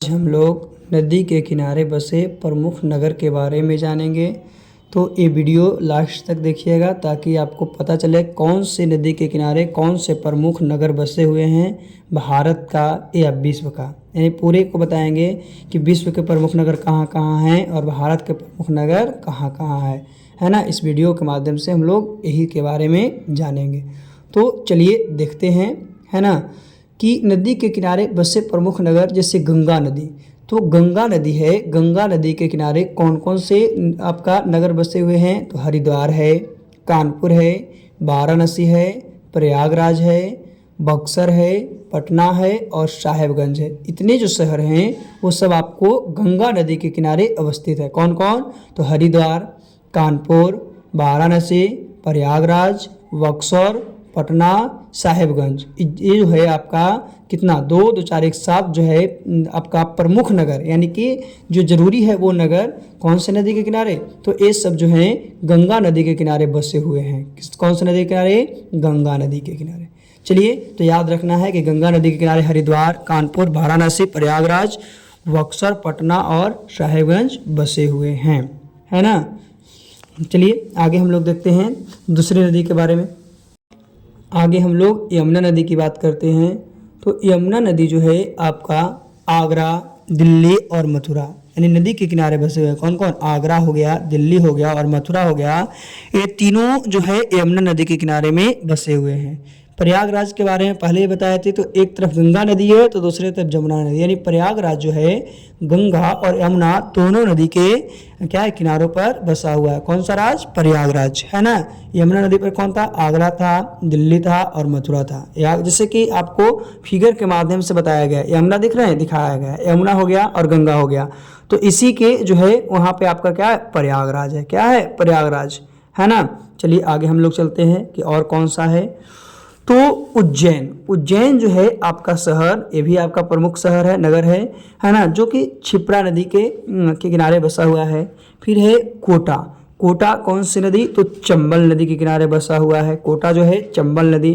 आज हम लोग नदी के किनारे बसे प्रमुख नगर के बारे में जानेंगे। तो ये वीडियो लास्ट तक देखिएगा ताकि आपको पता चले कौन से नदी के किनारे कौन से प्रमुख नगर बसे हुए हैं भारत का या विश्व का। यानी पूरे को बताएंगे कि विश्व के प्रमुख नगर कहाँ कहाँ हैं और भारत के प्रमुख नगर कहाँ कहाँ है ना। इस वीडियो के माध्यम से हम लोग यही के बारे में जानेंगे। तो चलिए देखते हैं, है ना, कि नदी के किनारे बसे प्रमुख नगर। जैसे गंगा नदी, तो गंगा नदी है, गंगा नदी के किनारे कौन कौन से आपका नगर बसे हुए हैं? तो हरिद्वार है, कानपुर है, वाराणसी है, प्रयागराज है, बक्सर है, पटना है और साहेबगंज है। इतने जो शहर हैं वो सब आपको गंगा नदी के किनारे अवस्थित है। कौन कौन? तो हरिद्वार, कानपुर, वाराणसी, प्रयागराज, बक्सर, पटना, साहेबगंज। ये जो है आपका कितना 2 2 4 1 7 जो है आपका प्रमुख नगर, यानी कि जो जरूरी है वो नगर कौन से नदी के किनारे? तो ये सब जो हैं गंगा नदी के किनारे बसे हुए हैं। कौन से नदी के किनारे? गंगा नदी के किनारे। चलिए, तो याद रखना है कि गंगा नदी के किनारे हरिद्वार, कानपुर, वाराणसी, प्रयागराज, बक्सर, पटना और साहेबगंज बसे हुए हैं, है ना। चलिए आगे हम लोग देखते हैं दूसरी नदी के बारे में। आगे हम लोग यमुना नदी की बात करते हैं। तो यमुना नदी जो है आपका आगरा, दिल्ली और मथुरा यानी नदी के किनारे बसे हुए हैं। कौन कौन? आगरा हो गया, दिल्ली हो गया और मथुरा हो गया। ये तीनों जो है यमुना नदी के किनारे में बसे हुए हैं। प्रयागराज के बारे में पहले ही बताए थे। तो एक तरफ गंगा नदी है तो दूसरे तरफ जमुना नदी, यानी प्रयागराज जो है गंगा और यमुना दोनों नदी के क्या है किनारों पर बसा हुआ है। कौन सा राज? प्रयागराज, है ना। यमुना नदी पर कौन था? आगरा था, दिल्ली था और मथुरा था। या जैसे कि आपको फिगर के माध्यम से बताया गया, यमुना दिख रहे हैं, दिखाया गया है। यमुना हो गया और गंगा हो गया, तो इसी के जो है वहाँ पे आपका क्या है? प्रयागराज है। क्या है? प्रयागराज, है ना। चलिए आगे हम लोग चलते हैं कि और कौन सा है। तो उज्जैन, उज्जैन जो है आपका शहर, ये भी आपका प्रमुख शहर है, नगर है ना, जो कि क्षिप्रा नदी के किनारे बसा हुआ है। फिर है कोटा, कोटा कौन सी नदी? तो चंबल नदी के किनारे बसा हुआ है। कोटा जो है चंबल नदी।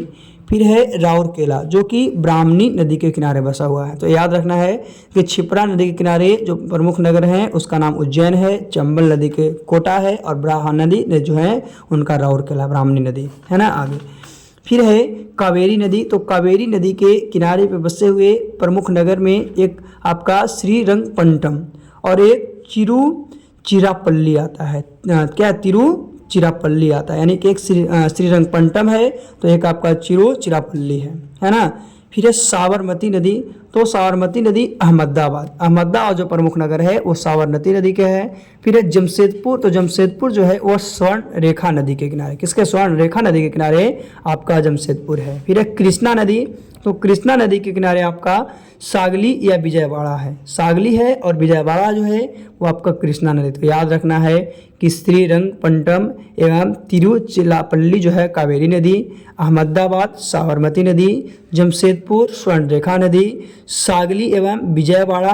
फिर है राउरकेला जो कि ब्राह्मणी नदी के किनारे बसा हुआ है। तो याद रखना है कि क्षिप्रा नदी के किनारे जो प्रमुख नगर हैं उसका नाम उज्जैन है, चंबल नदी के कोटा है और ब्राह्मणी नदी जो है उनका राउरकेला, ब्राह्मणी नदी, है ना। आगे फिर है कावेरी नदी। तो कावेरी नदी के किनारे पे बसे हुए प्रमुख नगर में एक आपका श्रीरंगपट्टनम और एक तिरुचिरापल्ली आता है। क्या? तिरुचिरापल्ली आता है, यानी कि एक श्रीरंगपट्टनम है तो एक आपका तिरुचिरापल्ली है ना। फिर है साबरमती नदी। तो साबरमती नदी अहमदाबाद जो प्रमुख नगर है वो साबरमती नदी के है। फिर है जमशेदपुर। तो जमशेदपुर जो है वो स्वर्ण रेखा नदी के किनारे, किसके? स्वर्ण रेखा नदी के किनारे आपका जमशेदपुर है। फिर है कृष्णा नदी। तो कृष्णा नदी के किनारे आपका सागली या विजयवाड़ा है। सागली है और विजयवाड़ा जो है वो आपका कृष्णा नदी। तो याद रखना है कि श्रीरंगपट्टनम एवं तिरुचिरापल्ली जो है कावेरी नदी, अहमदाबाद साबरमती नदी, जमशेदपुर स्वर्णरेखा नदी, सागली एवं विजयवाड़ा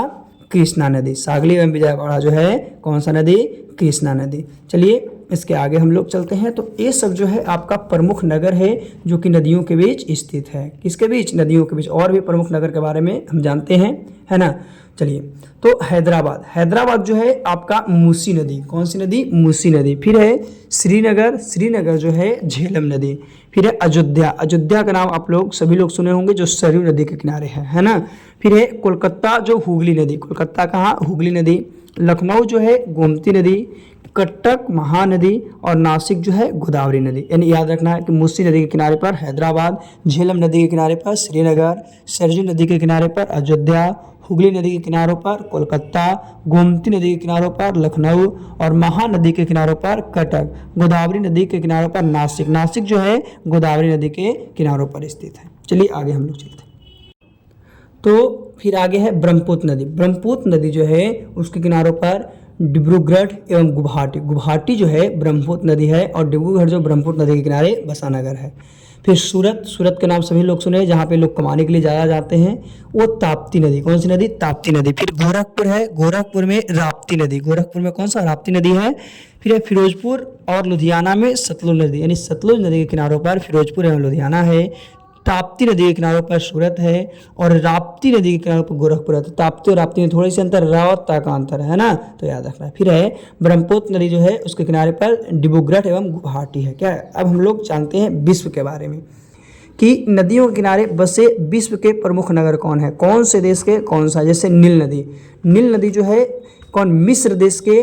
कृष्णा नदी। सागली एवं विजयवाड़ा जो है कौन सा नदी? कृष्णा नदी। चलिए इसके आगे हम लोग चलते हैं। तो ये सब जो है आपका प्रमुख नगर है जो कि नदियों के बीच स्थित है। किसके बीच? नदियों के बीच। और भी प्रमुख नगर के बारे में हम जानते हैं, है ना। चलिए, तो हैदराबाद, हैदराबाद जो है आपका मूसी नदी। कौन सी नदी? मूसी नदी। फिर है श्रीनगर, श्रीनगर जो है झेलम नदी। फिर है अयोध्या, अयोध्या का नाम आप लोग सभी लोग सुने होंगे जो सरयू नदी के किनारे है ना। फिर है कोलकाता जो हुगली नदी, कोलकाता कहाँ? हुगली नदी। लखनऊ जो है गोमती नदी, कटक महानदी और नासिक जो है गोदावरी नदी। यानी याद रखना है कि मूसी नदी के किनारे पर हैदराबाद, झेलम नदी के किनारे पर श्रीनगर, सरयू नदी के किनारे पर अयोध्या, हुगली नदी के किनारों पर कोलकाता, गोमती नदी के किनारों पर लखनऊ और महानदी के किनारों पर कटक, गोदावरी नदी के किनारों पर नासिक। नासिक जो है गोदावरी नदी के किनारों पर स्थित है। चलिए आगे हम लोग चलते हैं। तो फिर आगे है ब्रह्मपुत्र नदी। ब्रह्मपुत्र नदी जो है उसके किनारों पर डिब्रूगढ़ एवं गुवाहाटी, गुवाहाटी जो है ब्रह्मपुत्र नदी है और डिब्रूगढ़ जो ब्रह्मपुत्र नदी के किनारे बसा नगर है। फिर सूरत, सूरत का नाम सभी लोग सुने, जहाँ पे लोग कमाने के लिए ज़्यादा जाते हैं, वो ताप्ती नदी। कौन सी नदी? ताप्ती नदी। फिर गोरखपुर है, गोरखपुर में राप्ती नदी, गोरखपुर में कौन सा? राप्ती नदी है। फिर है फिरोजपुर और लुधियाना में सतलुज नदी, यानी सतलुज नदी के किनारों पर फिरोजपुर एवं लुधियाना है। ताप्ती नदी के किनारों पर सूरत है और राप्ती नदी के किनारों पर गोरखपुर है। तो ताप्ती और राप्ती में थोड़ी सी अंतर, रावता का अंतर है ना, तो याद रखना है। फिर है ब्रह्मपुत्र नदी जो है उसके किनारे पर डिब्रूगढ़ एवं गुवाहाटी है। क्या है, अब हम लोग जानते हैं विश्व के बारे में कि नदियों के किनारे बसे विश्व के प्रमुख नगर कौन है, कौन से देश के कौन सा। जैसे नील नदी, नील नदी जो है कौन, मिस्र देश के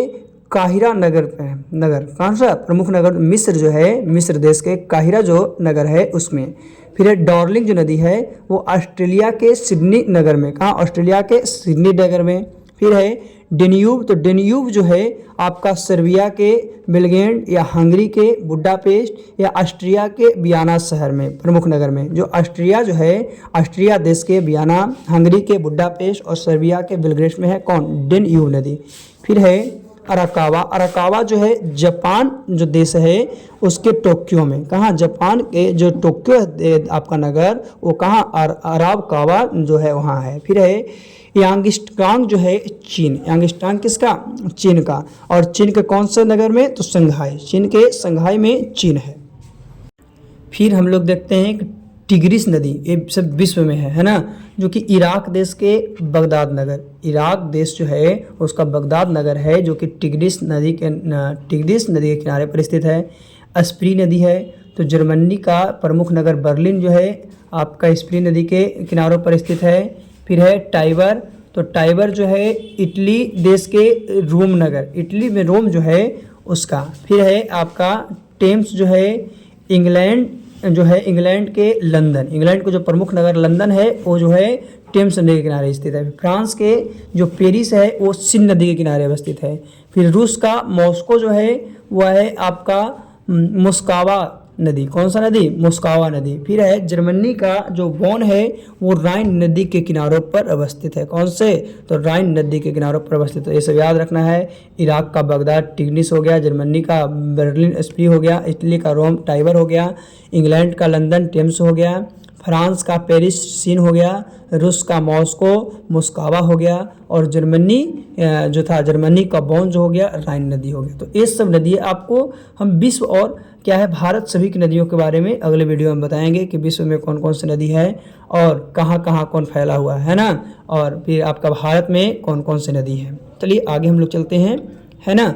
काहिरा नगर पे है। नगर कौन सा प्रमुख नगर, मिस्र जो है, मिस्र देश के काहिरा जो नगर है उसमें। फिर है डार्लिंग जो नदी है वो ऑस्ट्रेलिया के सिडनी नगर में, कहाँ, ऑस्ट्रेलिया के सिडनी नगर में। फिर है डेन्यूब, तो डेन्यूब जो है आपका सर्बिया के बेलग्रेड या हंगरी के बुडापेस्ट या ऑस्ट्रिया के वियना शहर में, प्रमुख नगर में। जो ऑस्ट्रिया जो है, ऑस्ट्रिया देश के वियना, हंगरी के बुडापेस्ट और सर्बिया के बेलग्रेड में है कौन, डेन्यूब नदी। फिर है अराकावा, अराकावा जो है जापान जो देश है उसके टोक्यो में, कहाँ, जापान के जो टोक्यो आपका नगर वो कहाँ, अराकावा जो है वहाँ है। फिर है यांगिस्टांग जो है चीन, यांगिस्टांग किसका, चीन का, और चीन के कौन से नगर में, तो संघाई, चीन के संघाई में चीन है। फिर हम लोग देखते हैं टिग्रिस नदी, ये सब विश्व में है ना, जो कि इराक देश के बगदाद नगर, इराक देश जो है उसका बगदाद नगर है जो कि टिग्रिस नदी के किनारे पर स्थित है। स्प्री नदी है, तो जर्मनी का प्रमुख नगर बर्लिन जो है आपका स्प्री नदी के किनारों पर स्थित है। फिर है टाइबर, तो टाइबर जो है इटली देश के रोम नगर, इटली में रोम जो है उसका। फिर है आपका टेम्स जो है इंग्लैंड जो है, इंग्लैंड के लंदन, इंग्लैंड का जो प्रमुख नगर लंदन है वो जो है टेम्स नदी के किनारे स्थित है। फ्रांस के जो पेरिस है वो सीन नदी के किनारे अवस्थित है। फिर रूस का मॉस्को जो है वह है आपका मोस्कावा नदी, कौन सा नदी, मोस्कावा नदी। फिर है जर्मनी का जो बोन है वो राइन नदी के किनारों पर अवस्थित है, कौन से, तो राइन नदी के किनारों पर अवस्थित है। ये सब याद रखना है। इराक का बगदाद टिग्रिस हो गया, जर्मनी का बर्लिन स्प्री हो गया, इटली का रोम टाइबर हो गया, इंग्लैंड का लंदन टेम्स हो गया, फ्रांस का पेरिस सीन हो गया, रूस का मॉस्को मोस्कावा हो गया, और जर्मनी जो था जर्मनी का बोन जो हो गया राइन नदी हो गया। तो ये सब नदी आपको हम विश्व और क्या है भारत सभी की नदियों के बारे में अगले वीडियो में बताएंगे कि विश्व में कौन कौन सी नदी है और कहाँ कहाँ कौन फैला हुआ है ना, और फिर आपका भारत में कौन कौन सी नदी है। चलिए आगे हम लोग चलते हैं, है ना,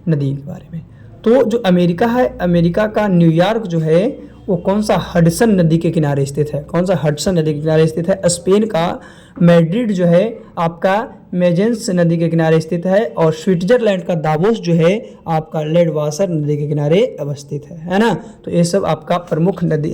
नदी के बारे में। तो जो अमेरिका है, अमेरिका का न्यूयॉर्क जो है वो कौन सा, हडसन नदी के किनारे स्थित है, कौन सा, हडसन नदी के किनारे स्थित है। स्पेन का मैड्रिड जो है आपका मेजेंस नदी के किनारे स्थित है, और स्विट्जरलैंड का दावोस जो है आपका लेडवासर नदी के किनारे अवस्थित है ना। तो ये सब आपका प्रमुख नदी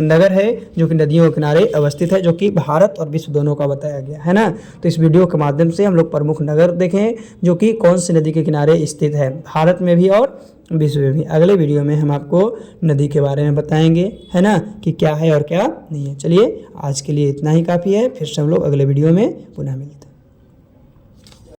नगर है जो कि नदियों के किनारे अवस्थित है, जो कि भारत और विश्व दोनों का बताया गया है ना। तो इस वीडियो के माध्यम से हम लोग प्रमुख नगर देखें जो कि कौन सी नदी के किनारे स्थित है, भारत में भी और विश्व में भी। अगले वीडियो में हम आपको नदी के बारे में बताएंगे, है ना, कि क्या है और क्या नहीं है। चलिए आज के लिए इतना ही काफ़ी है, फिर से हम लोग अगले वीडियो में पुनः मिलते हैं।